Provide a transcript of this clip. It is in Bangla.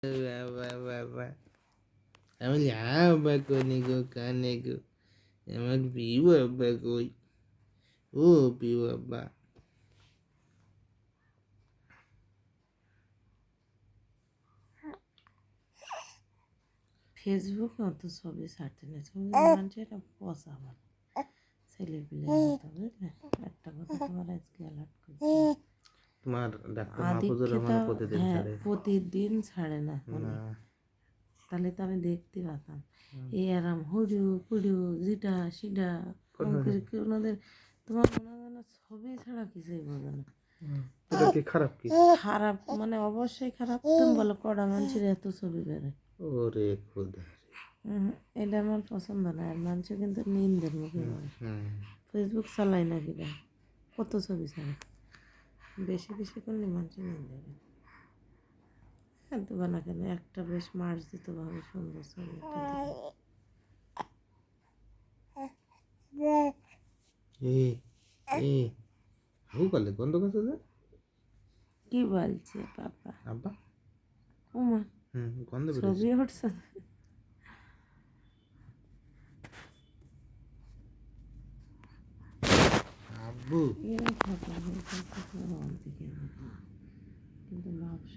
বাবা আমি আব্বা কোনি গো কানে গো আমার প্রিয় আব্বা কই ও প্রিয় আব্বা ফেসবুকে অত ছবি ছাড়তে নেই, ছবি মানুষের পচা আমার ছেলে পিলে মতো, বুঝলে? একটা কথা তোমার আজকে অ্যালার্ট করছি, তোমার ডাক্তার মাহফুজুর আদিক্ষেতা, রহমান প্রতিদিন হ্যাঁ ছাড়ে প্রতিদিন ছাড়ে না না তাহলে তো আমি দেখতে পাতাম। এই আরাম হুডু পুডু জিটা সিডা কম করে কি ওনাদের, তোমার মনে হয় না ছবি ছাড়া কিছুই বোঝে না। এটা কি খারাপ কি খারাপ মানে অবশ্যই খারাপ, তুমি বলো কড়া মানুষের এত ছবি বেরোয়। ওরে খোদা এটা আমার পছন্দ না, আর মানুষ কিন্তু নিন্দের মুখে পড়ে। হুম ফেসবুক চালাই না কিনা, কত ছবি ছাড়ে, বেশি বেশি করলে মানুষের নিন্দে করে। এত বানা কেন, একটা বেশ মার্জিত ভাবে সুন্দর ছবি একটা এ এ হাউ কালে গন্ধ কাছে যে কি বলছে বাবা? আব্বা উমা গন্ধ বেরোছে ছবি উঠছে না। আব্বু এরা থাকা হয়েছে অন্তিকে, কিন্তু ভাবছ